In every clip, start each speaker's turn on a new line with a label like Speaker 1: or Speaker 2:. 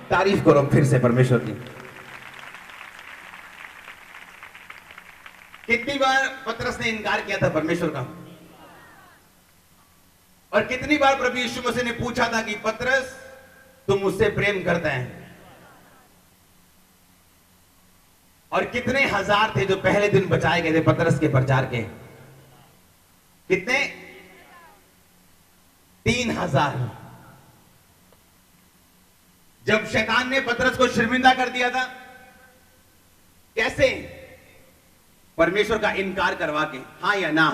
Speaker 1: तारीफ करो फिर से परमेश्वर की। कितनी बार पतरस ने इनकार किया था परमेश्वर का, और कितनी बार प्रभु यीशु मसीह ने पूछा था कि पतरस तुम मुझसे प्रेम करता है, और कितने हजार थे जो पहले दिन बचाए गए थे पतरस के प्रचार के? कितने? 3000। जब शैतान ने पतरस को शर्मिंदा कर दिया था, कैसे? परमेश्वर का इनकार करवा के, हां या ना।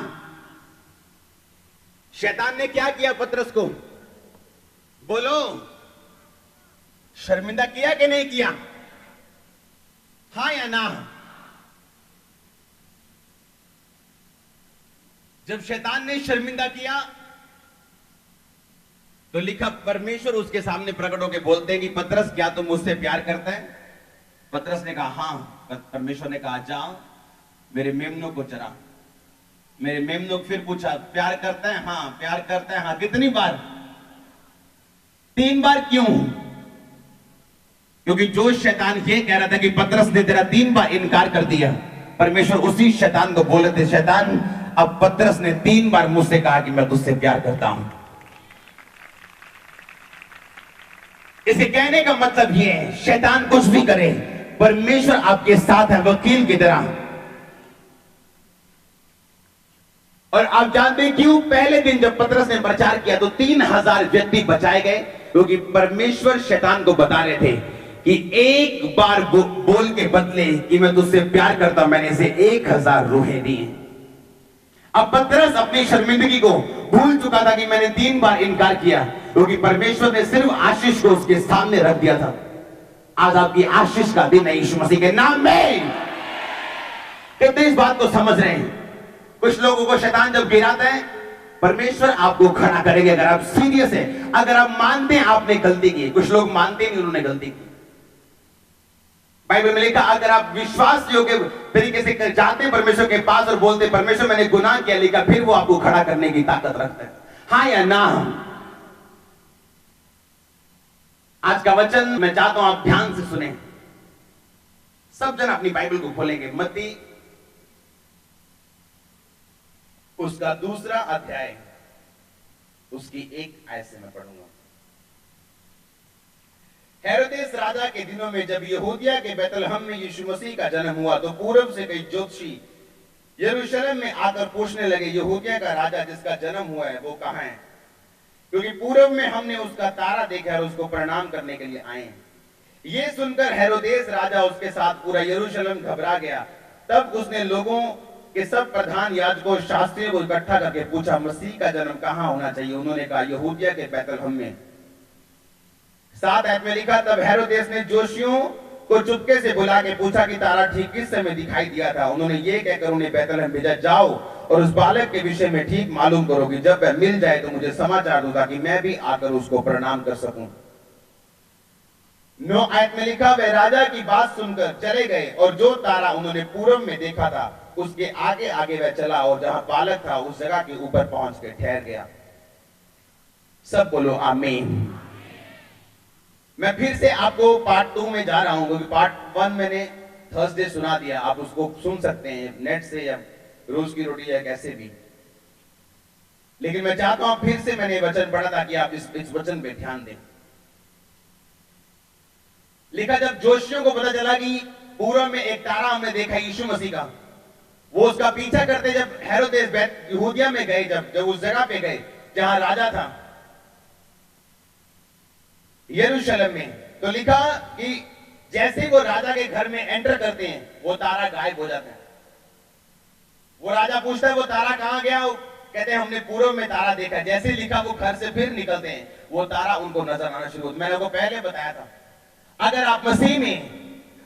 Speaker 1: शैतान ने क्या किया पतरस को? बोलो, शर्मिंदा किया कि नहीं किया? हां या ना? जब शैतान ने शर्मिंदा किया तो लिखा, परमेश्वर उसके सामने प्रकट होकर बोलते हैं कि पतरस क्या तुम मुझसे प्यार करता है? पतरस ने कहा हां। परमेश्वर ने कहा जा मेरे मेमनों को चरा। मेरे मेमनों को फिर पूछा, प्यार करता है? हां। प्यार करता है? हां। कितनी बार? 3 बार। क्यों? क्योंकि जो शैतान ये कह रहा था कि पतरस ने तेरा 3 बार इनकार कर दिया, परमेश्वर उसी शैतान को बोले थे, शैतान अब पतरस ने 3 बार मुझसे कहा कि मैं तुझसे प्यार करता हूं। इसे कहने का मतलब यह है, शैतान कुछ भी करे, परमेश्वर आपके साथ है वकील की तरह। और आप जानते हैं क्यों? पहले दिन जब पतरस ने प्रचार किया तो 3000 व्यक्ति बचाए गए, क्योंकि परमेश्वर शैतान को बता रहे थे कि एक बार बोल के बदले कि मैं तुझसे प्यार करता हूं, मैंने इसे 1000 रूहें दी। अब पतरस अपनी शर्मिंदगी को भूल चुका था कि मैंने 3 बार इनकार किया, क्योंकि परमेश्वर ने सिर्फ आशीष को उसके सामने रख दिया था। आज आपकी आशीष का दिन है यीशु मसीह के नाम में। कितने इस बात को समझ रहे हैं? कुछ लोगों को शैतान जब गिराता है, परमेश्वर आपको खड़ा करेंगे अगर आप सीरियस है, अगर आप मानते हैं आपने गलती की। कुछ लोग मानते नहीं उन्होंने गलती की। बाइबल में लिखा, अगर आप विश्वास योग्य तरीके से जाते परमेश्वर के पास और बोलते परमेश्वर मैंने गुनाह किया, लिखा फिर वो आपको खड़ा करने की ताकत रखता है। हां या ना? आज का वचन मैं चाहता हूं आप ध्यान से सुने। सब जन अपनी बाइबल को खोलेंगे। मत्ती उसका 2 अध्याय, उसकी 1 आयत से मैं पढ़ूंगा। हेरोदेस राजा के दिनों में जब यहूदिया के बैतलहम में यीशु मसीह का जन्म हुआ, तो पूर्व से कई ज्योतिषी यरूशलेम में आकर पूछने लगे, यहूदिया का राजा जिसका जन्म हुआ है वो कहां है? क्योंकि पूर्व में हमने उसका तारा देखा और उसको प्रणाम करने के लिए आए हैं। ये सुनकर हेरोदेस राजा उसके साथ पूरा यरूशलेम घबरा गया। तब उसने लोगों के सब प्रधान याजकों शास्त्रियों को इकट्ठा करके पूछा, मसीह का जन्म कहां होना चाहिए? उन्होंने कहा यहूदिया के बैतलहम में। 7 आयत में लिखा, तब हेरोदेस ने जोशियों को चुपके से बुला के पूछा कि तारा ठीक किस समय दिखाई दिया था? उन्होंने ये कहकर उन्हें बैतलहम भेजा, जाओ और उस बालक के विषय में ठीक मालूम करो कि जब वह मिल जाए तो मुझे समाचार दो, ताकि मैं भी आकर उसको प्रणाम कर सकूं। 9 आयत में लिखा, वे राजा की बात सुनकर चले गए और जो तारा उन्होंने पूर्व में देखा था उसके आगे आगे वह चला और जहां बालक था उस जगह के ऊपर पहुंच के ठहर गया। सब बोलो आमीन। मैं फिर से आपको पार्ट 2 में जा रहा हूं, क्योंकि पार्ट 1 मैंने थर्सडे सुना दिया। आप उसको सुन सकते हैं नेट से या रोज की रोटी या कैसे भी। लेकिन मैं चाहता हूं फिर से मैंने वचन पढ़ा था कि आप इस वचन पे ध्यान दें। लिखा, जब जोशियों को पता चला कि पूर्व में एक तारा हमने देखा यीशु मसीह का, वो उसका पीछा करते जब हेरोदेस यहूदिया में गए, जब उस जगह पे गए जहां राजा था यरूशलेम में, तो लिखा कि जैसे वो राजा के घर में एंटर करते हैं वो तारा गायब हो जाता है। वो राजा पूछता है वो तारा कहां गया? कहते हैं हमने पूर्व में तारा देखा। जैसे लिखा वो घर से फिर निकलते हैं, वो तारा उनको नजर आना शुरू होता है। मैंने आपको पहले बताया था, अगर आप मसीह में,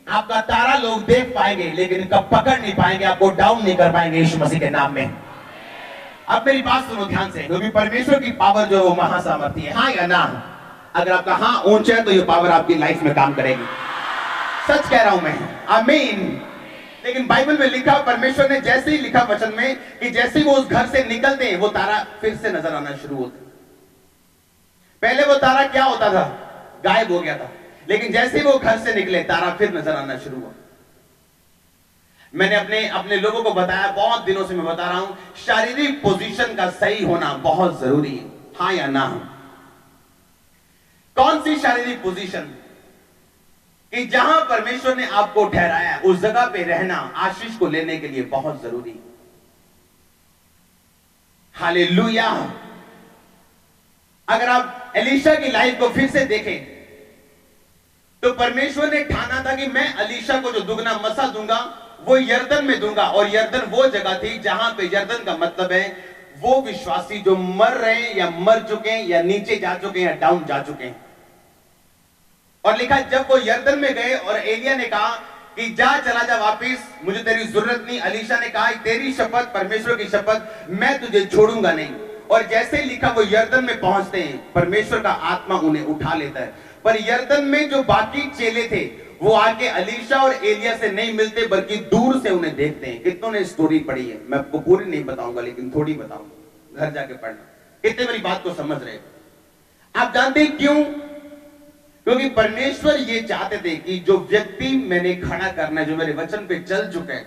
Speaker 1: आपका तारा लोग देख पाएंगे लेकिन कब पकड़ नहीं पाएंगे, आपको डाउन नहीं कर पाएंगे यीशु मसीह के नाम में। अब मेरी बात सुनो ध्यान से, क्योंकि परमेश्वर की पावर जो है वो महासामर्थी है। हां या ना? अगर आपका हां ऊंचा है तो ये पावर आपकी लाइफ में काम करेगी। सच कह रहा हूं मैं, आमीन। लेकिन बाइबल में लिखा, परमेश्वर ने जैसे ही लिखा वचन में कि जैसे ही वो उस घर से निकलते हैं वो तारा फिर से नजर आना शुरू होता है। पहले वो तारा क्या होता था? गायब हो गया था। लेकिन जैसे वो घर से निकले तारा फिर नजर आना शुरू हुआ। मैंने अपने अपने लोगों को बताया, बहुत दिनों से मैं बता रहा हूं, शारीरिक पोजीशन का सही होना बहुत जरूरी है, हां या ना। कौन सी शारीरिक पोजीशन? कि जहां परमेश्वर ने आपको ठहराया उस जगह पे रहना आशीष को लेने के लिए बहुत जरूरी है। हालेलुया। अगर आप एलीशा की लाइफ को फिर से देखें तो परमेश्वर ने ठाना था कि मैं एलीशा को जो दुगना मसा दूंगा वो यरदन में दूंगा, और यरदन वो जगह थी जहां पे, यरदन का मतलब है वो विश्वासी जो मर रहे हैं या मर चुके हैं या नीचे जा चुके हैं या डाउन जा चुके हैं। और लिखा जब वो यरदन में गए और एलिया ने कहा कि जा, चला जा वापिस, मुझे तेरी जरूरत नहीं। एलीशा ने कहा तेरी शपथ, परमेश्वर की शपथ, मैं तुझे छोड़ूंगा नहीं। और जैसे लिखा वो यरदन में पहुंचते हैं, परमेश्वर का आत्मा उन्हें उठा लेता है। पर यरदन में जो बाकी चेले थे वो आके एलीशा और एलिया से नहीं मिलते, बल्कि दूर से उन्हें देखते हैं। कितनों ने स्टोरी पढ़ी है? मैं आपको पूरी नहीं बताऊंगा, लेकिन थोड़ी बताऊंगा, घर जाके पढ़ना। कितने मेरी बात को समझ रहे? आप जानते हैं क्यों? क्योंकि परमेश्वर ये चाहते थे कि जो व्यक्ति मैंने खड़ा करना है, जो मेरे वचन पे चल चुके हैं,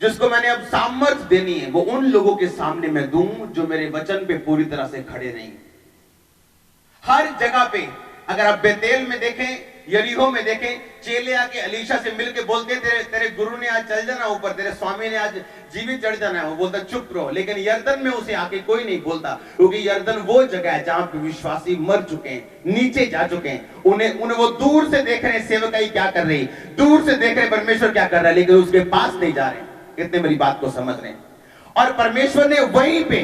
Speaker 1: जिसको मैंने अब सामर्थ देनी है, वो उन लोगों के सामने मैं दूं जो मेरे वचन पे पूरी तरह से खड़े नहीं। हर जगह पे, अगर आप बेतेल में देखें, यरीहो में देखें, चेले आके एलीशा से मिलके बोलते तेरे गुरु ने आज चल जाना ऊपर, तेरे स्वामी ने आज जीवित चढ़ जाना है। वो बोलता चुप रहो। लेकिन यरदन में उसे आके कोई नहीं बोलता, क्योंकि यरदन वो जगह है जहां पे विश्वासी मर चुके हैं, नीचे जा चुके हैं। उन्हें वो दूर से देख रहे हैं सेवकाई क्या कर रही, दूर से देख रहे परमेश्वर क्या कर रहा है, लेकिन उसके पास नहीं जा रहे। कितने मेरी बात को समझ रहे हैं? और परमेश्वर ने वहीं पे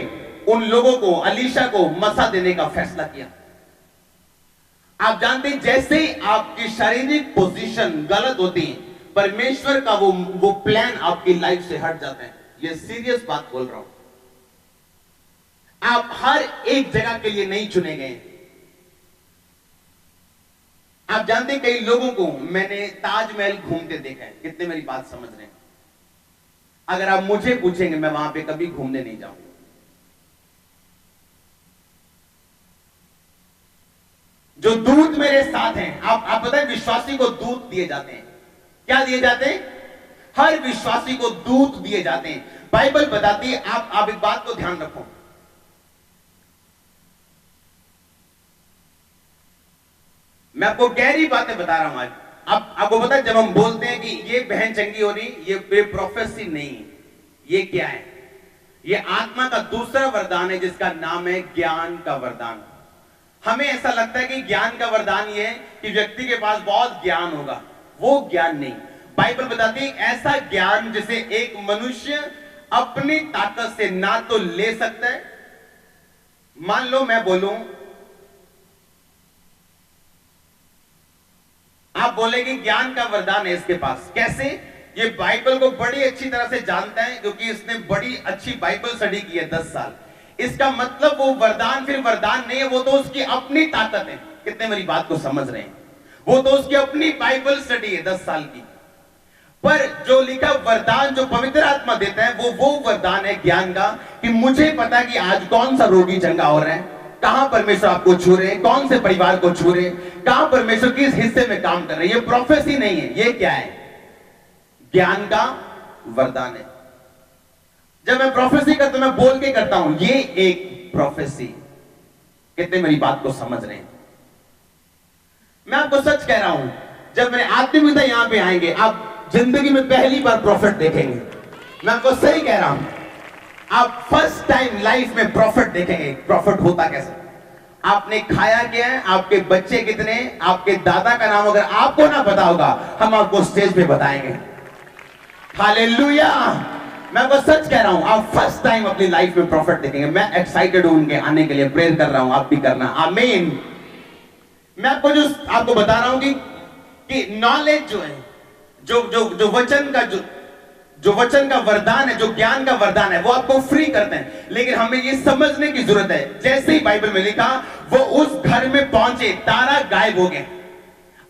Speaker 1: उन लोगों को, एलीशा को मसा देने का फैसला किया। आप जानते हैं जैसे ही आपकी शारीरिक पोजीशन गलत होती है, परमेश्वर का वो प्लान आपकी लाइफ से हट जाता है। ये सीरियस बात बोल रहा हूं। आप हर एक जगह के लिए नहीं चुने गए। आप जानते हैं कई लोगों को मैंने ताजमहल घूमते देखा है। कितने मेरी बात समझ रहे हैं? अगर आप मुझे पूछेंगे, मैं वहां पे कभी घूमने नहीं जाऊंगा। जो दूत मेरे साथ हैं, आप बताएं, विश्वासी को दूत दिए जाते हैं। क्या दिए जाते हैं? हर विश्वासी को दूत दिए जाते हैं। बाइबल बताती है, आप एक बात को ध्यान रखो। मैं आपको गहरी बातें बता रहा हूं आज। आपको पता है, जब हम बोलते हैं कि ये बहन चंगी हो रही, ये प्रोफेसी नहीं है। ये क्या है? ये आत्मा का दूसरा वरदान है, जिसका नाम है ज्ञान का वरदान। हमें ऐसा लगता है कि ज्ञान का वरदान ये है कि व्यक्ति के पास बहुत ज्ञान होगा। वो ज्ञान नहीं। बाइबल बताती है ऐसा ज्ञान जिसे एक मनुष्य अपनी ताकत से ना तो ले सकता है। मान लो मैं बोलूं, आप बोलेंगे ज्ञान का वरदान है इसके पास। कैसे? ये बाइबल को बड़ी अच्छी तरह से जानता है, क्योंकि इसने बड़ी अच्छी बाइबल स्टडी की है 10 साल। इसका मतलब वो वरदान फिर वरदान नहीं है, वो तो उसकी अपनी ताकत है। कितने मेरी बात को समझ रहे हैं? वो तो उसकी अपनी बाइबल स्टडी है 10 साल की। पर जो लिखा वरदान जो पवित्र आत्मा देता है, वो वरदान है ज्ञान का, कि मुझे पता कि आज कौन सा रोगी चंगा हो रहा है, कहां परमेश्वर आपको छू रहे हैं, कौन से परिवार को छू रहे हैं, कहां परमेश्वर किस हिस्से में काम कर रहे हैं। ये प्रोफेसी नहीं है। ये क्या है? ज्ञान का वरदान है। जब मैं प्रोफेसी करता हूं, मैं बोल के करता हूं, ये एक प्रोफेसी। कितने मेरी बात को समझ रहे हैं? मैं आपको सच कह रहा हूं, जब मेरे आत्मिक पिता यहां पे आएंगे, आप जिंदगी में पहली बार प्रॉफिट देखेंगे। मैं आपको सही कह रहा हूं, आप फर्स्ट टाइम लाइफ में प्रॉफिट देखेंगे। प्रॉफिट होता कैसे? आपने खाया क्या है, आपके बच्चे कितने, आपके दादा का नाम अगर आपको ना पता होगा, हम आपको स्टेज पे बताएंगे। हालेलुया। मैं आपको सच कह रहा हूं, आप फर्स्ट टाइम अपनी लाइफ में प्रॉफिट देखेंगे। मैं एक्साइटेड हूं उनके आने के लिए, प्रेयर कर रहा हूं, आप भी करना। आमीन। मैं आपको बता रहा हूं कि नॉलेज जो है, जो वचन का वरदान है, जो ज्ञान का वरदान है, वो आपको फ्री करते हैं। लेकिन हमें ये समझने की जरूरत है, जैसे ही बाइबल में लिखा वो उस घर में पहुंचे, तारा गायब हो गए।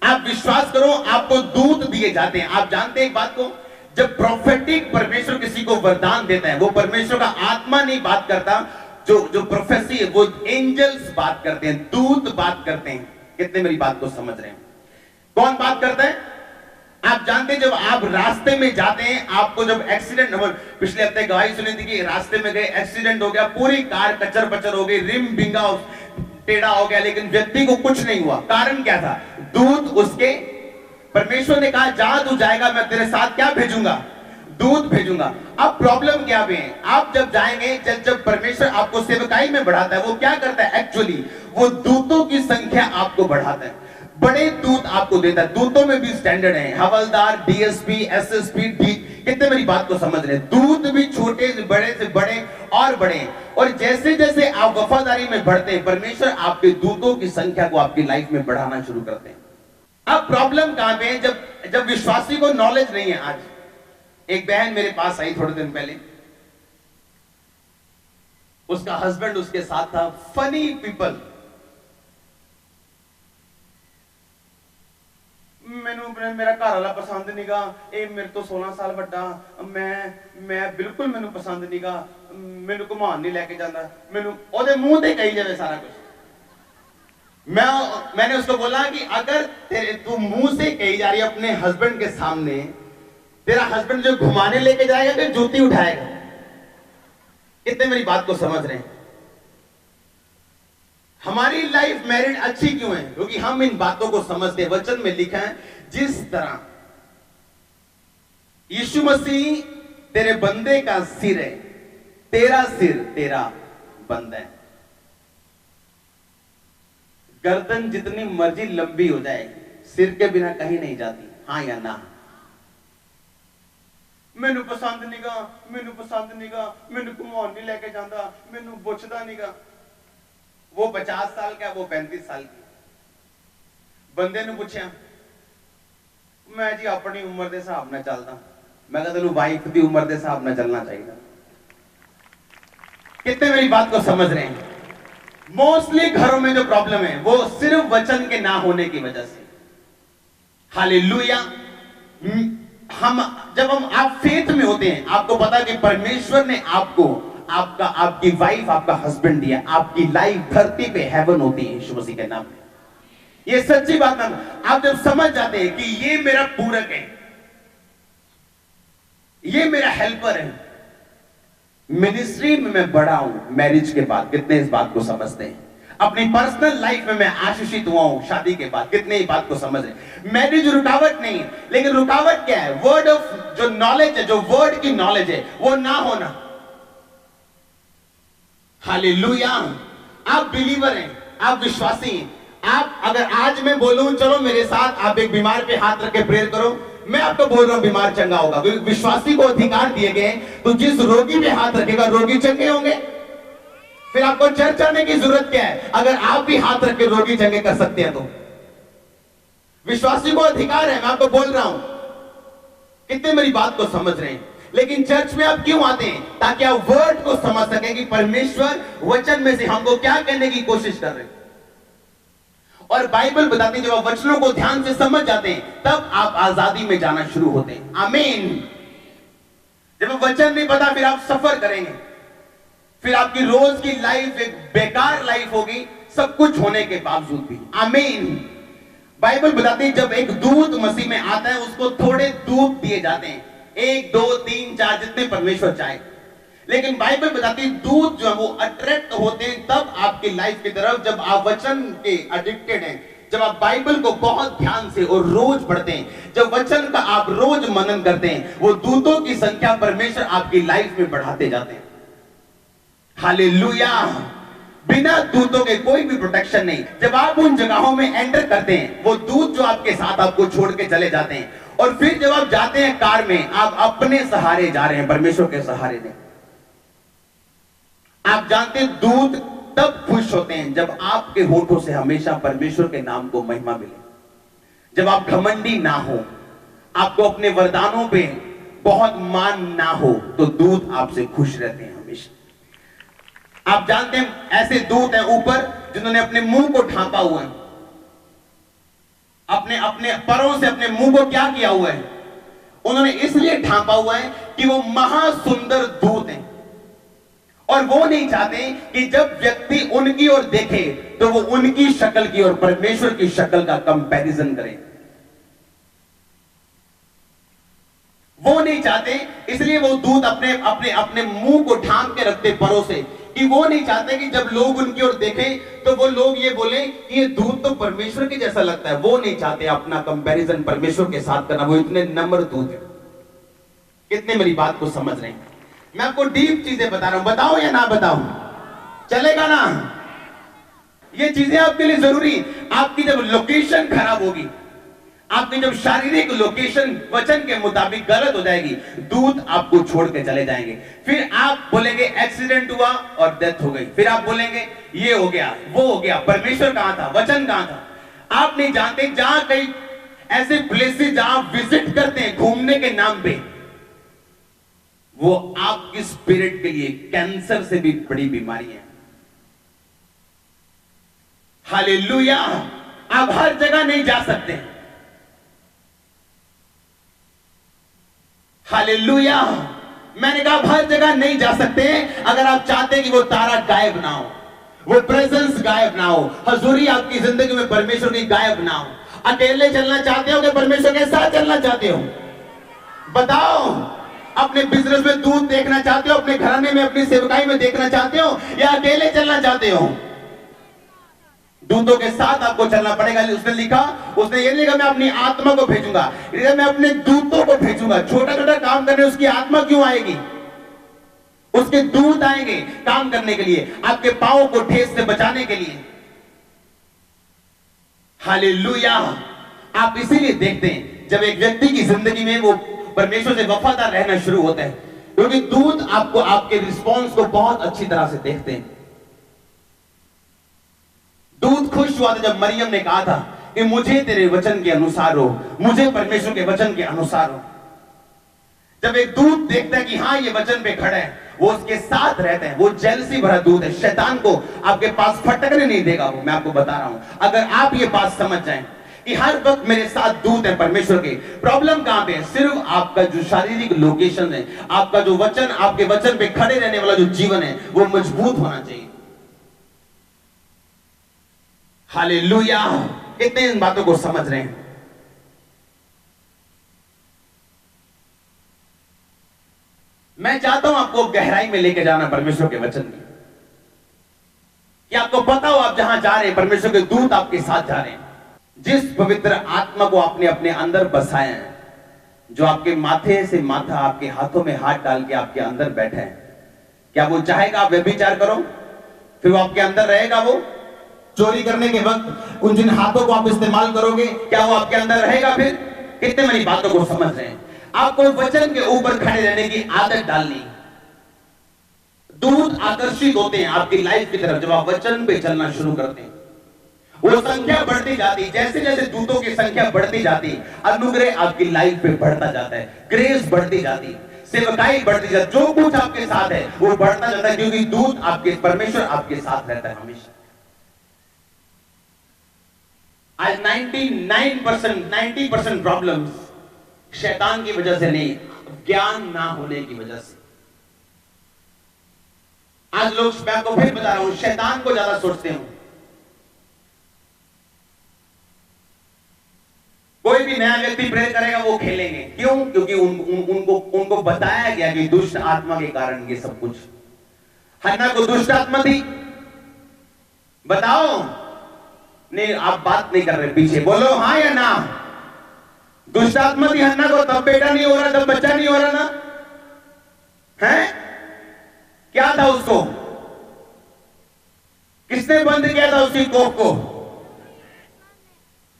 Speaker 1: आप विश्वास करो, आपको दूत दिए जाते हैं। आप जानते हैं एक बात को, जब प्रोफेटिक परमेश्वर किसी को वरदान देता है, वो परमेश्वर का आत्मा नहीं बात करता। जो प्रोफेसी है वो एंजल्स बात करते हैं, दूत बात करते हैं। कितने मेरी बात को समझ रहे हैं? कौन बात करता है? आप जानते हैं जब आप रास्ते में जाते हैं, आपको जब एक्सीडेंट, पिछले हफ्ते गवाही सुनी थी कि रास्ते में गए, एक्सीडेंट हो गया, पूरी कार कचर पचर हो गई, रिम बिंगा टेढ़ा हो गया, लेकिन व्यक्ति को कुछ नहीं हुआ। कारण क्या था? दूत उसके, परमेश्वर ने कहा जहां तू जाएगा मैं तेरे साथ क्या भेजूंगा? दूत भेजूंगा। अब प्रॉब्लम क्या भी है, आप जब जाएंगे, जब परमेश्वर आपको सेवकाई में बढ़ाता है, वो क्या करता है? एक्चुअली वो दूतों की संख्या आपको बढ़ाता है, बड़े दूत आपको देता है। दूतों में भी स्टैंडर्ड है, हवलदार, डीएसपी, एसएसपी, डी। कितने मेरी बात को समझ रहे हैं? दूत भी छोटे से बड़े और बड़े, और जैसे जैसे आप वफादारी में बढ़ते हैं, परमेश्वर आपके दूतों की संख्या को आपकी लाइफ में बढ़ाना शुरू करते हैं। अब प्रॉब्लम कहां पे है? जब विश्वासी को नॉलेज नहीं है। आज एक बहन मेरे पास आई थोड़े दिन पहले, उसका हस्बैंड उसके साथ था। Funny people. मैनू मेरा घर वाला पसंद नहीं गा, मेरे तो 16 साल बड़ा, मैं बिल्कुल मैनू पसंद नहीं गा, मैनू घुमान नहीं लेके जाता, मैनू ओदे मुंह ते कही जावे सारा कुछ। मैंने उसको बोला कि अगर तू मुंह से कही जा रही है अपने हस्बैंड के सामने, तेरा हस्बैंड जो घुमाने लेके जाएगा कि जूती उठाएगा? कितने मेरी बात को समझ रहे हैं? हमारी लाइफ मैरिड अच्छी क्यों है? क्योंकि हम इन बातों को समझते हैं। वचन में लिखा है, जिस तरह यीशु मसीह तेरे बंदे का सिर है, तेरा सिर तेरा बंदा है। गर्दन जितनी मर्जी लंबी हो जाए, सिर के बिना कहीं नहीं जाती। हाँ या ना? मैनू पसंद नहीं गा, मैनू पसंद नहीं गा, मैनू घुमाउण नहीं लेके जाता, मैनू पुछदा नहीं गा। वो 50 साल का, वो 35 साल की। बंदे ने पूछा, मैं जी अपनी उम्र के हिसाब नाल चलदा। मैं कहा तेनू वाइफ की उम्र के हिसाब नाल चलना चाहिए। कितने मेरी बात को समझ रहे हैं? मोस्टली घरों में जो प्रॉब्लम है वो सिर्फ वचन के ना होने की वजह से। हालेलुया। जब आप फेथ में होते हैं, आपको पता है कि परमेश्वर ने आपको आपकी वाइफ, आपका हस्बैंड दिया। आपकी लाइफ धरती पे हेवन होती है यीशु मसीह के नाम में। ये सच्ची बात है। आप जब समझ जाते हैं कि ये मेरा पूरक है, ये मेरा हेल्पर है, मिनिस्ट्री में मैं बड़ा हूं मैरिज के बाद। कितने इस बात को समझते हैं? अपनी पर्सनल लाइफ में मैं आशीषित हुआ हूं शादी के बाद। कितने इस बात को समझ रहे? मैरिज रुकावट नहीं है, लेकिन रुकावट क्या है? वर्ड ऑफ जो नॉलेज है, जो वर्ड की नॉलेज है, वो ना होना। हालेलुया। आप बिलीवर हैं, आप विश्वासी हैं। आप अगर आज मैं बोलूं चलो मेरे साथ आप एक बीमार पे हाथ रख के प्रेयर करो, मैं आपको बोल रहा हूं बीमार चंगा होगा। विश्वासी को अधिकार दिए गए, तो जिस रोगी पे हाथ रखेगा रोगी चंगे होंगे। फिर आपको चर्च आने की जरूरत क्या है? अगर आप भी हाथ रख के रोगी चंगे कर सकते हैं तो विश्वासी को अधिकार है। मैं आपको बोल रहा हूं, कितने मेरी बात को समझ रहे हैं? लेकिन चर्च में आप क्यों आते हैं? ताकि आप वर्ड को समझ सकें कि परमेश्वर वचन में से हमको क्या कहने की कोशिश कर रहे हैं। और बाइबल बताती है, जब आप वचनों को ध्यान से समझ जाते हैं तब आप आजादी में जाना शुरू होते हैं। आमीन। जब वचन नहीं पता फिर आप सफर करेंगे, फिर आपकी रोज की लाइफ एक बेकार लाइफ होगी, सब कुछ होने के बावजूद भी। आमीन। बाइबल बताती है जब एक दूत मसीह में आता है, उसको थोड़े दूत दिए जाते हैं, 1 2 3 4 जितने परमेश्वर चाहे। लेकिन बाइबल बताती है दूत जो है वो अट्रैक्ट होते हैं तब आपकी लाइफ की तरफ, जब आप वचन के एडिक्टेड हैं, जब आप बाइबल को बहुत ध्यान से और रोज पढ़ते हैं, जब वचन का आप रोज मनन करते हैं, वो दूतों की संख्या परमेश्वर आपकी लाइफ में बढ़ाते जाते हैं। हालेलुया। बिना दूतों के कोई भी प्रोटेक्शन नहीं। जब आप उन जगहों में एंटर करते हैं, वो दूत जो आपके साथ आपको छोड़ के चले जाते हैं, और फिर जब आप जाते हैं कार में, आप अपने सहारे जा रहे हैं, परमेश्वर के सहारे नहीं। आप जानते हैं दूत तब खुश होते हैं जब आपके होठों से हमेशा परमेश्वर के नाम को महिमा मिले, जब आप घमंडी ना हो, आपको अपने वरदानों पे बहुत मान ना हो, तो दूत आपसे खुश रहते हैं हमेशा। आप जानते हैं ऐसे दूत हैं ऊपर जिन्होंने अपने मुंह को ढांपा हुआ है, अपने परों से अपने मुंह को क्या किया हुआ है? उन्होंने इसलिए ढांपा हुआ है कि वो महासुंदर दूत हैं, और वो नहीं चाहते कि जब व्यक्ति उनकी ओर देखे तो वो उनकी शक्ल की और परमेश्वर की शक्ल का कंपैरिजन करे। नहीं चाहते, इसलिए वो दूत अपने अपने अपने मुंह को ढांक के रखते परों से, कि वो नहीं चाहते कि जब लोग उनकी ओर देखें तो वो लोग ये बोले कि ये दूत तो परमेश्वर के जैसा लगता है। वो नहीं चाहते अपना कंपैरिजन परमेश्वर के साथ करना, वो इतने नम्र दूत है। कितने मेरी बात को समझ रहे हैं? मैं आपको डीप चीजें बता रहा हूं, बताओ या ना बताऊं? चलेगा ना? ये चीजें आपके लिए जरूरी। आपकी जब लोकेशन खराब होगी, आपकी जब शारीरिक लोकेशन वचन के मुताबिक गलत हो जाएगी, दूत आपको छोड़ के चले जाएंगे। फिर आप बोलेंगे एक्सीडेंट हुआ और डेथ हो गई, फिर आप बोलेंगे ये हो गया वो हो गया, परमेश्वर कहां था, वचन कहां था? आप नहीं जानते जहां कई ऐसे प्लेसेस जहां आप विजिट करते हैं घूमने के नाम पे, वो आपकी स्पिरिट के लिए कैंसर से भी बड़ी बीमारी है। हालेलुया। आप हर जगह नहीं जा सकते। हालेलुया। मैंने कहा आप हर जगह नहीं जा सकते अगर आप चाहते हैं कि वो तारा गायब ना हो, वो प्रेजेंस गायब ना हो, हजूरी आपकी जिंदगी में परमेश्वर की गायब ना हो। अकेले चलना चाहते हो कि परमेश्वर के साथ चलना चाहते हो? बताओ। अपने बिजनेस में दूध देखना चाहते हो, अपने घराने में अपनी सेवकाई में देखना चाहते हो, या अकेले चलना चाहते हो? दूतों के साथ आपको चलना पड़ेगा। उसने लिखा, उसने ये लिखा मैं अपनी आत्मा को भेजूंगा, मैं अपने दूतों को भेजूंगा। छोटा छोटा काम करने उसकी आत्मा क्यों आएगी? उसके दूत आएंगे काम करने के लिए, आपके पांव को ठेस से बचाने के लिए। हालेलुया। आप इसीलिए देखते हैं जब एक व्यक्ति की जिंदगी में वो परमेश्वर से वफादार रहना शुरू होता है, क्योंकि दूत आपको आपके रिस्पॉन्स को बहुत अच्छी तरह से देखते हैं। दूत खुश हुआ था जब मरियम ने कहा था कि मुझे तेरे वचन के अनुसार हो, मुझे परमेश्वर के वचन के अनुसार हो। जब एक दूत देखता है कि हाँ ये वचन पे खड़ा है, वो उसके साथ रहते हैं, वो जेलसी भरा दूत है। शैतान को आपके पास फटकने नहीं देगा वो। मैं आपको बता रहा हूं, अगर आप ये बात समझ जाएं कि हर वक्त मेरे साथ दूत है परमेश्वर के। प्रॉब्लम कहां पे है? सिर्फ आपका जो शारीरिक लोकेशन है, आपका जो वचन, आपके वचन पे खड़े रहने वाला जो जीवन है, वो मजबूत होना चाहिए। हालेलुया। कितने इन बातों को समझ रहे हैं? मैं चाहता हूं आपको गहराई में लेके जाना परमेश्वर के वचन की, कि आपको पता हो आप जहां जा रहे हैं, परमेश्वर के दूत आपके साथ जा रहे हैं। जिस पवित्र आत्मा को आपने अपने अंदर बसाया है, जो आपके माथे से माथा, आपके हाथों में हाथ डाल के आपके अंदर बैठा है, क्या वो चाहेगा आप व्यभिचार करो? फिर वो आपके अंदर रहेगा? वो चोरी करने के वक्त उन जिन हाथों को आप इस्तेमाल करोगे, क्या वो आपके अंदर रहेगा? फिर कितने मेरी बातों को समझ रहे हैं? आपको वचन के ऊपर खड़े रहने की आदत डालनी। दूत आकर्षित होते हैं आपकी लाइफ की तरफ जब आप वचन पे चलना शुरू करते हैं। वो संख्या बढ़ती जाती, जैसे जैसे दूतों की संख्या बढ़ती जाती, अनुग्रह आपकी लाइफ पे बढ़ता जाता है, ग्रेस बढ़ती जाती, सेवकाई बढ़ती जाती, जो कुछ आपके साथ है वो बढ़ता जाता है, क्योंकि दूत आपके, परमेश्वर आपके साथ रहता है हमेशा। आज 90% प्रॉब्लम्स शैतान की वजह से नहीं, ज्ञान ना होने की वजह से। आज लोग, मैं आपको फिर बता रहा हूं, शैतान को ज्यादा सोचते हैं। कोई भी नया व्यक्ति प्रेयर करेगा वो खेलेंगे, क्यों? क्योंकि उनको बताया गया कि दुष्ट आत्मा के कारण ये सब कुछ। हन्ना को दुष्ट आत्मा थी, बताओ? नहीं, आप बात नहीं कर रहे, पीछे बोलो हाँ या ना। दुष्ट आत्मा थी हन्ना को, तब बेटा नहीं हो रहा, तब बच्चा नहीं हो रहा ना, है? क्या था उसको? किसने बंद किया था उसकी कोख को?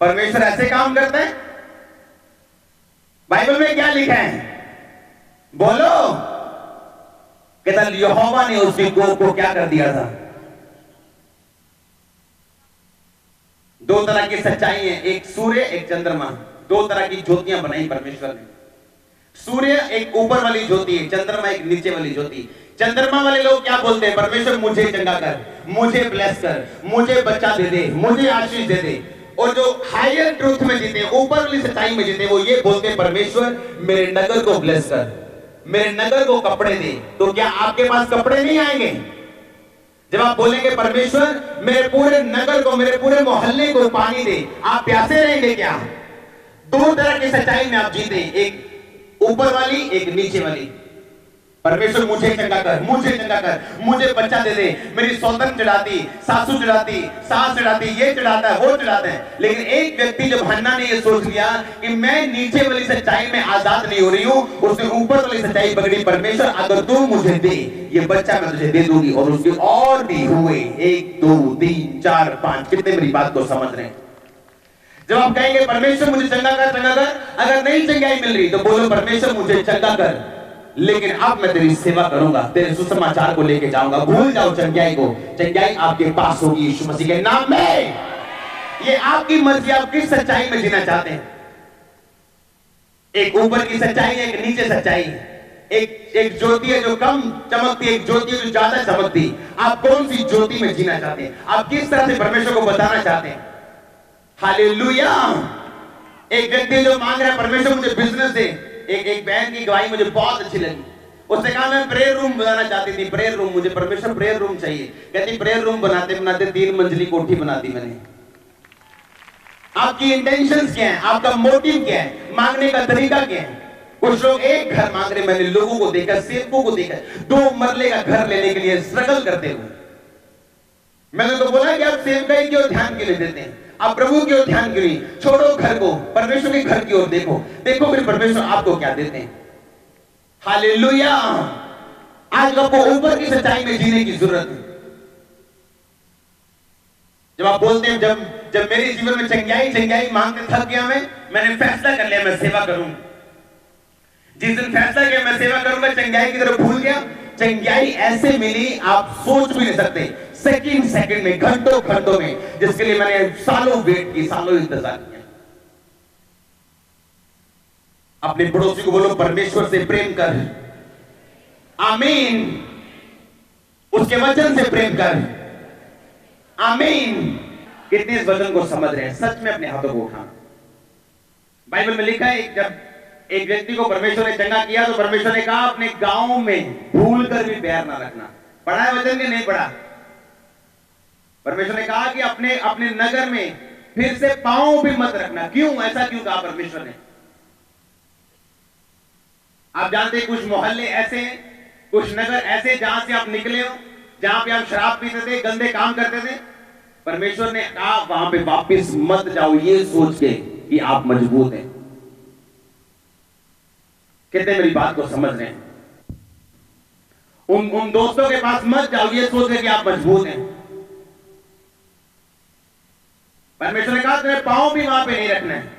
Speaker 1: परमेश्वर ऐसे काम करते हैं? बाइबल में क्या लिखा है? बोलो। कहता यहोवा ने उसकी कोख को क्या कर दिया था? दो तरह की सच्चाई है, एक सूर्य एक चंद्रमा, दो तरह की ज्योतियां बनाई परमेश्वर ने। सूर्य एक ऊपर वाली ज्योति है, चंद्रमा एक नीचे वाली ज्योति। चंद्रमा वाले लोग क्या बोलते हैं? परमेश्वर मुझे चंगा कर, मुझे ब्लेस कर, मुझे बच्चा दे दे, मुझे आशीष दे दे। और जो हायर ट्रूथ में जीते, ऊपर वाली सच्चाई में जीते, वो ये बोलते हैं परमेश्वर मेरे नगर को ब्लेस कर, मेरे नगर को कपड़े दे। तो क्या आपके पास कपड़े नहीं आएंगे जब आप बोलेंगे परमेश्वर मेरे पूरे नगर को, मेरे पूरे मोहल्ले को पानी दे? आप प्यासे रहेंगे क्या? दो तरह की सच्चाई में आप जीते, एक ऊपर वाली एक नीचे वाली। परमेश्वर मुझे चंगा कर, मुझे चंगा कर, मुझे बच्चा दे दे। मेरी सौतन चढ़ाती, सासू चढ़ाती, सास चढ़ाती, ये चढ़ाता है, वो चढ़ाते हैं। लेकिन एक व्यक्ति जब हन्ना ने ये सोच लिया कि मैं नीचे वाली सच्चाई में आजाद नहीं हो रही हूं, उसने ऊपर वाली सच्चाई पकड़ी, परमेश्वर अगर तू मुझे दे ये बच्चा मैं तुझे दे दूंगी। और उसके और भी हुए 1 2 3 4 5। कितने मेरी बात को समझ रहे हैं? जब आप कहेंगे परमेश्वर मुझे चंगा कर, चंगा कर, अगर नहीं चंगाई मिल रही तो बोलो परमेश्वर मुझे चंगा कर, लेकिन अब मैं तेरी सेवा करूंगा, तेरे सुसमाचार को लेके जाऊंगा। भूल जाओ चंगाई को, चंगाई आपके पास होगी यीशु मसीह के नाम में। ये आपकी मर्जी, आप किस सच्चाई में जीना चाहते हैं। एक ऊपर की सच्चाई है, एक नीचे सच्चाई है। एक ज्योति है जो कम चमकती है, एक ज्योति है जो ज्यादा चमकती। आप कौन सी ज्योति में जीना चाहते हैं? आप किस तरह से परमेश्वर को बताना चाहते हैं? हालेलुया। एक व्यक्ति जो मांग रहा है परमेश्वर मुझे बिजनेस दे। एक बहन की गवाही मुझे बहुत अच्छी लगी। उसने कहा मैं प्रेयर रूम बनाना चाहती थी, प्रेयर रूम, मुझे परमेश्वर प्रेयर रूम चाहिए। कहती प्रेयर रूम बनाते बनाते 3 मंजिली कोठी बना दी मैंने। आपकी इंटेंशंस क्या है? आपका मोटिव क्या है? मांगने का तरीका क्या है? कुछ लोग एक घर मांग रहे, मैंने लोगों को देखा, सेवकों को देखा 2 मरले का घर लेने के लिए स्ट्रगल करते हुए। मैंने तो बोला कि आप सेवकाई की ओर ध्यान क्यों नहीं देते हैं? आप प्रभु की ओर ध्यान क्यों नहीं? छोड़ो घर को, परमेश्वर के घर की ओर देखो, देखो फिर परमेश्वर आपको क्या देते हैं। हालेलुया। आज आपको ऊपर की सच्चाई में जीने की जरूरत है। जब आप बोलते हैं जब मेरे जीवन में चंगाई मांगते थक गया मैंने फैसला कर लिया मैं सेवा करूंगा। जिस दिन फैसला किया मैं सेवा करूंगा, चंगाई की तरफ भूल गया। चंगाई ऐसे मिली आप सोच भी नहीं सकते, सेकंड में, घंटों में, जिसके लिए मैंने सालों वेट की, सालों इंतजार किया। अपने पड़ोसी को बोलो परमेश्वर से प्रेम कर। आमीन। उसके वचन से प्रेम कर। आमीन। कितने इस वचन को समझ रहे हैं? सच में अपने हाथों को उठाना। बाइबल में लिखा है जब एक व्यक्ति को परमेश्वर ने चंगा किया तो परमेश्वर ने कहा अपने गांव में भूल कर भी पैर ना रखना। पढ़ा है वचन के? नहीं पढ़ा। परमेश्वर ने कहा कि अपने नगर में फिर से पांव भी मत रखना। क्यों? ऐसा क्यों कहा परमेश्वर ने? आप जानते हैं कुछ मोहल्ले ऐसे हैं, कुछ नगर ऐसे जहां से आप निकले हो, जहां पे आप शराब पीते थे, गंदे काम करते थे। परमेश्वर ने कहा वहां पे वापस मत जाओ, ये सोच के कि आप मजबूत हैं। कितने मेरी बात को समझ रहे हैं? उन दोस्तों के पास मत जाओ ये सोच के कि आप मजबूत हैं। परमेश्वर ने कहा तुम्हें पांव भी वहां पे नहीं रखना है।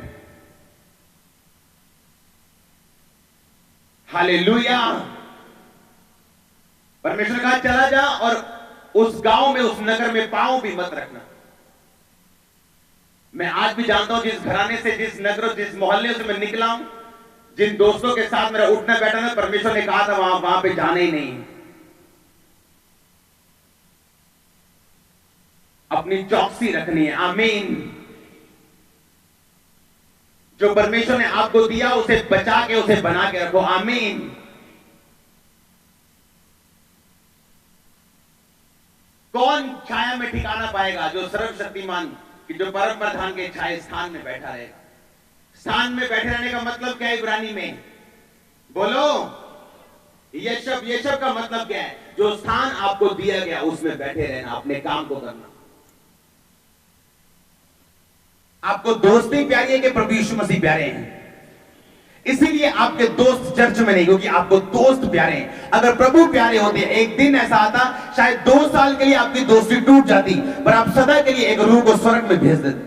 Speaker 1: हालेलुया। परमेश्वर ने कहा चला जा और उस गांव में, उस नगर में पांव भी मत रखना। मैं आज भी जानता हूं जिस घराने से, जिस नगर, जिस मोहल्ले से मैं निकला हूं, जिन दोस्तों के साथ मेरा उठना बैठना, परमेश्वर ने कहा था वहां पे जाना ही नहीं। अपनी चौकसी रखनी है। आमीन। जो परमेश्वर ने आपको दिया उसे बचा के, उसे बना के रखो। आमीन। कौन छाया में ठिकाना पाएगा? जो सर्वशक्तिमान, जो परम प्रधान के छाया स्थान में बैठा रहेगा। स्थान में बैठे रहने का मतलब क्या है इब्रानी में? बोलो। यशब का मतलब क्या है? जो स्थान आपको दिया गया उसमें बैठे रहना, अपने काम को करना। आपको दोस्ती प्यारी है कि प्रभु यीशु मसीह प्यारे हैं? इसीलिए आपके दोस्त चर्च में नहीं, क्योंकि आपको दोस्त प्यारे हैं। अगर प्रभु प्यारे होते, एक दिन ऐसा आता शायद 2 साल के लिए आपकी दोस्ती टूट जाती, पर आप सदा के लिए एक रूह को स्वर्ग में भेज देते।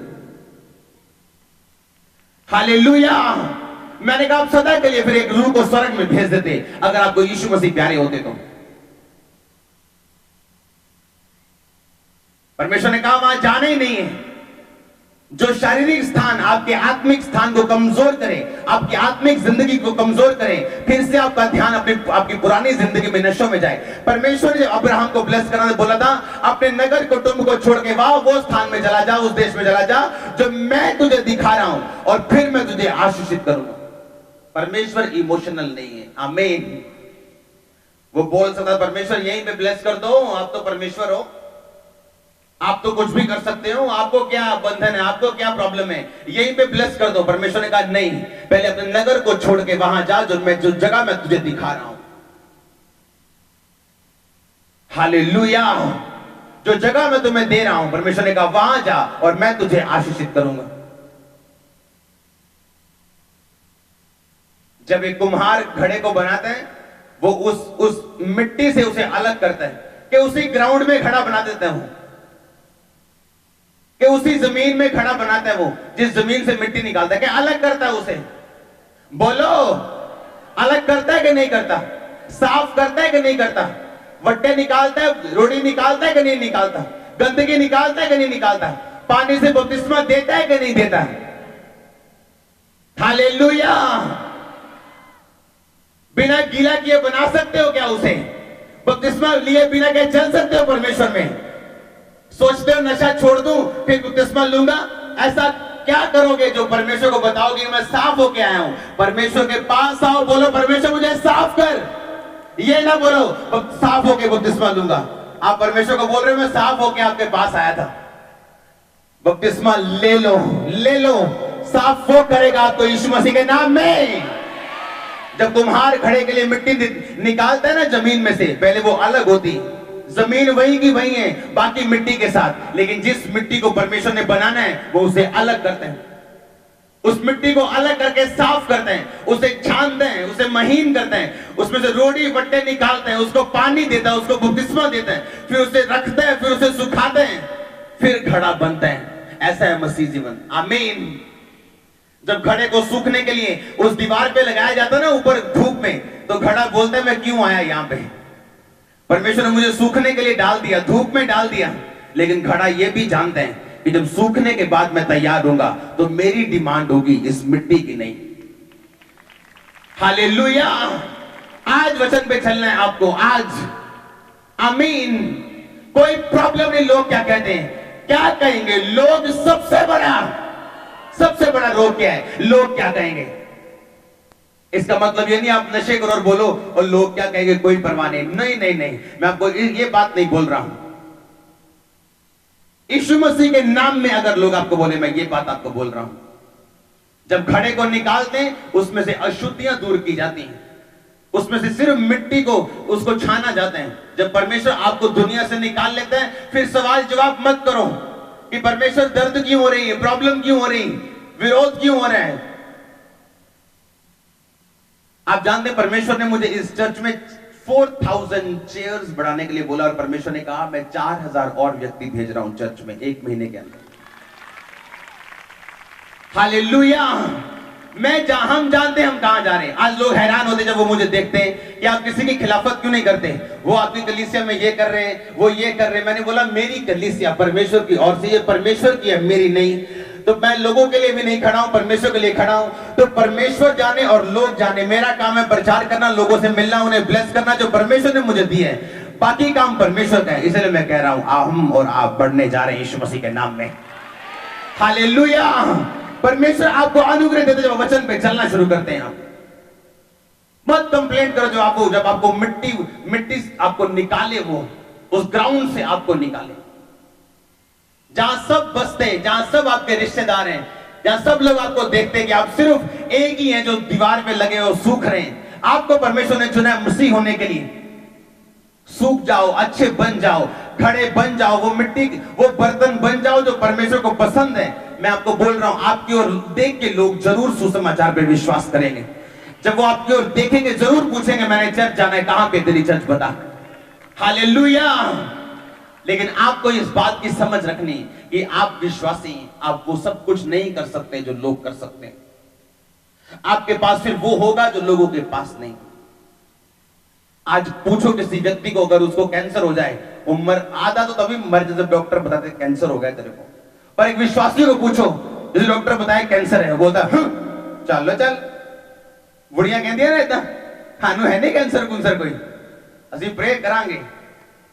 Speaker 1: हालेलुया। मैंने कहा आप सदा के लिए फिर एक रूह को स्वर्ग में भेज देते अगर आपको यीशु मसीह प्यारे होते तो। परमेश्वर ने कहा वहां जाना ही नहीं है। जो शारीरिक स्थान आपके आत्मिक स्थान को कमजोर करे, आपकी आत्मिक जिंदगी को कमजोर करे, फिर से आपका ध्यान आपकी पुरानी जिंदगी में नशों में जाए। परमेश्वर ने अब्राहम को ब्लेस करना बोला था, अपने नगर कुटुंब को छोड़ के वो स्थान में चला जा, उस देश में चला जा जो मैं तुझे दिखा रहा हूं, और फिर मैं तुझे आशीषित करूंगा। परमेश्वर इमोशनल नहीं है। आमीन। वो बोल सकता परमेश्वर यहीं पे ब्लेस कर दो, आप तो परमेश्वर हो। आप तो कुछ भी कर सकते हो, आपको क्या बंधन है, आपको क्या प्रॉब्लम है, यहीं पे ब्लेस कर दो। परमेश्वर ने कहा नहीं, पहले अपने नगर को छोड़ के वहां जा, जो जगह मैं तुझे दिखा रहा हूं। हालेलुया। जो जगह मैं तुम्हें दे रहा हूं, परमेश्वर ने कहा वहां जा और मैं तुझे आशीषित करूंगा। जब एक कुम्हार घड़े को बनाता है, वो उस मिट्टी से उसे अलग करता है कि उसी ग्राउंड में घड़ा बना देता है, कि उसी जमीन में खड़ा बनाता है, वो जिस जमीन से मिट्टी निकालता है, कि अलग करता है उसे। बोलो, अलग करता है कि नहीं करता? साफ करता है कि नहीं करता? वट्टे निकालता है, रोड़ी निकालता है कि नहीं निकालता? गंदगी निकालता है कि नहीं निकालता? पानी से बपतिस्मा देता है कि नहीं देता? हालेलुया। बिना गीला किए बना सकते हो क्या उसे? बपतिस्मा लिए बिना क्या चल सकते हो परमेश्वर में? सोचते हो नशा छोड़ दूं फिर बपतिस्मा लूंगा? ऐसा क्या करोगे जो परमेश्वर को बताओगे मैं साफ होके आया हूं? परमेश्वर के पास आओ, बोलो परमेश्वर मुझे साफ कर। ये ना बोलो साफ होके बपतिस्मा लूंगा। आप परमेश्वर को बोल रहे हो मैं साफ होके आपके पास आया था। बपतिस्मा ले लो, ले लो। साफ वो करेगा आपको यीशु मसीह के नाम में। जब कुम्हार घड़े के लिए मिट्टी निकालता है ना जमीन में से, पहले वो अलग होती, जमीन वही की वही है बाकी मिट्टी के साथ, लेकिन जिस मिट्टी को परमेश्वर ने बनाना है वो उसे अलग करते हैं। उस मिट्टी को अलग करके साफ करते हैं, उसे छानते हैं, उसे महीन करते हैं, उसमें से रोड़ी वट्टे निकालते हैं, उसको पानी देता है, उसको बपतिस्मा देते हैं, फिर उसे रखते हैं, फिर उसे सुखाते हैं, फिर घड़ा बनता है। ऐसा है मसीह जीवन। आमीन। जब घड़े को सूखने के लिए उस दीवार पे लगाया जाता है ना ऊपर धूप में, तो घड़ा बोलता है मैं क्यों आया यहां पे? परमेश्वर ने मुझे सूखने के लिए डाल दिया, धूप में डाल दिया। लेकिन घड़ा ये भी जानते हैं कि जब सूखने के बाद मैं तैयार होऊंगा तो मेरी डिमांड होगी इस मिट्टी की नहीं। हालेलुया। आज वचन पे चलना है आपको, आज। आमीन। कोई प्रॉब्लम नहीं। लोग क्या कहते हैं, क्या कहेंगे लोग? सबसे बड़ा रोग क्या है? लोग क्या कहेंगे। इसका मतलब ये नहीं आप नशे करो और बोलो और लोग क्या कहेंगे कोई परवाह नहीं। नहीं नहीं नहीं, मैं आपको ये बात नहीं बोल रहा हूं। यीशु मसीह के नाम में अगर लोग आपको बोले, मैं ये बात आपको बोल रहा हूं। जब घड़े को निकालते हैं उसमें से अशुद्धियां दूर की जाती हैं, उसमें से सिर्फ मिट्टी को उसको छाना जाता है। जब परमेश्वर आपको दुनिया से निकाल लेता है, फिर सवाल जवाब मत करो कि परमेश्वर दर्द क्यों हो रही है, प्रॉब्लम क्यों हो रही, विरोध क्यों हो रहा है। आप जानते हैं परमेश्वर ने मुझे इस चर्च में 4000 चेयर्स बढ़ाने के लिए बोला, और परमेश्वर ने कहा मैं 4000 और व्यक्ति भेज रहा हूं चर्च में 1 महीने के अंदर। हालेलुया। हम जानते हैं हम कहां जा रहे हैं। आज लोग हैरान होते जब वो मुझे देखते हैं कि आप किसी की खिलाफत क्यों नहीं करते, वो आपकी कलीसिया में ये कर रहे हैं, वो ये कर रहे हैं। मैंने बोला मेरी कलीसिया परमेश्वर की ओर से, ये परमेश्वर की है, मेरी नहीं। तो मैं लोगों के लिए भी नहीं खड़ा हूं, परमेश्वर के लिए खड़ा हूं। तो परमेश्वर जाने और लोग जाने, मेरा काम है प्रचार करना, लोगों से मिलना, उन्हें ब्लेस करना जो परमेश्वर ने मुझे दिया है। बाकी काम परमेश्वर का है। इसलिए मैं कह रहा हूं हम और आप बढ़ने जा रहे हैं यीशु मसीह के नाम में। हालेलुया। परमेश्वर आपको अनुग्रह देते जब वचन पे चलना शुरू करते हैं। आप मत कंप्लेंट करो जब आपको मिट्टी आपको निकाले, वो उस ग्राउंड से आपको निकाले जहां सब बसते हैं, जहां सब आपके रिश्तेदार हैं, जहां सब लोग आपको देखते हैं कि आप सिर्फ एक ही हैं जो दीवार पे लगे हो, सूख रहे हैं। आपको परमेश्वर ने चुना है मसीह होने के लिए। सूख जाओ, अच्छे बन जाओ, घड़े बन जाओ, वो मिट्टी वो बर्तन बन जाओ जो परमेश्वर को पसंद है। मैं आपको बोल रहा हूं, आपकी ओर देख के लोग जरूर सुसमाचार पे विश्वास करेंगे। जब वो आपकी ओर देखेंगे जरूर पूछेंगे मैंने चर्च जाना है, कहां पे तेरी चर्च बता। हालेलुया। लेकिन आपको इस बात की समझ रखनी कि आप विश्वासी, आप वो सब कुछ नहीं कर सकते जो लोग कर सकते हैं। आपके पास फिर वो होगा जो लोगों के पास नहीं। आज पूछो किसी व्यक्ति को, अगर उसको कैंसर हो जाए, उम्र आधा तो तभी मर जाए जब डॉक्टर बताते कैंसर हो गया तेरे को। पर एक विश्वासी को पूछो, जैसे डॉक्टर बताए कैंसर है, बोलता चलो चल बुढ़िया कहती है ना इतना खानू है नहीं कैंसर कुंसर कोई, असि प्रे करांगे।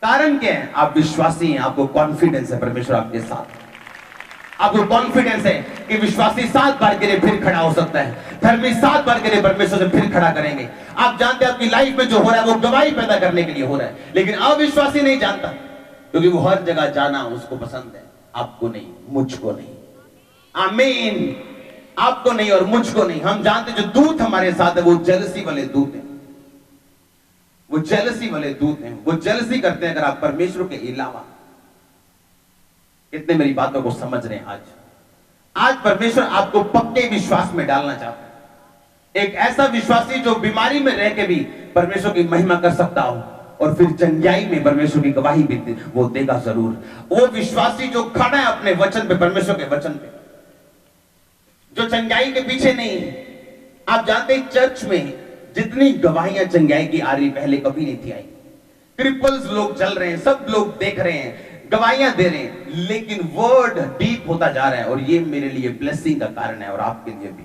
Speaker 1: कारण क्या है? आप विश्वासी हैं, आपको कॉन्फिडेंस है परमेश्वर आपके साथ। आपको कॉन्फिडेंस है कि विश्वासी 7 बार के लिए फिर खड़ा हो सकता है, धर्मी 7 बार के लिए परमेश्वर से फिर खड़ा करेंगे। आप जानते हैं आपकी लाइफ में जो हो रहा है वो गवाही पैदा करने के लिए हो रहा है, लेकिन अविश्वासी नहीं जानता। क्योंकि वो हर जगह जाना उसको पसंद है, आपको नहीं, मुझको नहीं। आमीन। आपको नहीं और मुझको नहीं। हम जानते जो दूत हमारे साथ है वो जेलसी वाले दूत हैं, वो जेलसी वाले दूत हैं, वो जेलसी करते हैं अगर आप परमेश्वर के अलावा। कितने मेरी बातों को समझ रहे हैं? आज परमेश्वर आपको पक्के विश्वास में डालना चाहता है, एक ऐसा विश्वासी जो बीमारी में रह के भी परमेश्वर की महिमा कर सकता हो और फिर चंगाई में परमेश्वर की गवाही भी वो देगा जरूर। वो विश्वासी जो खड़ा है अपने वचन पे, परमेश्वर के वचन पे, जो चंगाई के पीछे नहीं है। आप जानते हैं चर्च में जितनी गवाहियां चंगाई की आ रही पहले कभी नहीं थी आई। क्रिपल्स लोग चल रहे हैं, सब लोग देख रहे हैं, गवाहियां दे रहे हैं, लेकिन वर्ड डीप होता जा रहा है। और ये मेरे लिए ब्लेसिंग का कारण है और आपके लिए भी,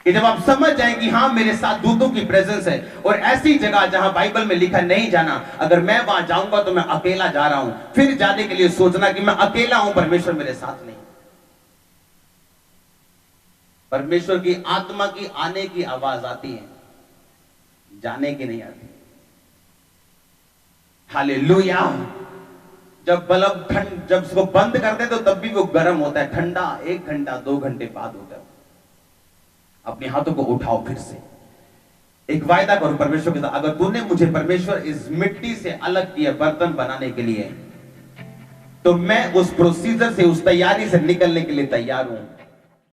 Speaker 1: कि जब आप समझ जाएं कि हाँ मेरे साथ दूतों की प्रेजेंस है। और ऐसी जगह जहां बाइबल में लिखा नहीं जाना, अगर मैं वहां जाऊंगा तो मैं अकेला जा रहा हूं, फिर जाने के लिए सोचना कि मैं अकेला हूं, परमेश्वर मेरे साथ नहीं। परमेश्वर की आत्मा की आने की आवाज आती है, जाने की नहीं आती। हालेलुया। जब बल्ब जब उसको बंद करते तो तब भी वो गर्म होता है, ठंडा 1 घंटा 2 घंटे बाद होता है। अपने हाथों को उठाओ, फिर से एक वायदा करो परमेश्वर के साथ, अगर तूने मुझे परमेश्वर इस मिट्टी से अलग किया बर्तन बनाने के लिए, तो मैं उस प्रोसीजर से, उस तैयारी से निकलने के लिए तैयार हूं।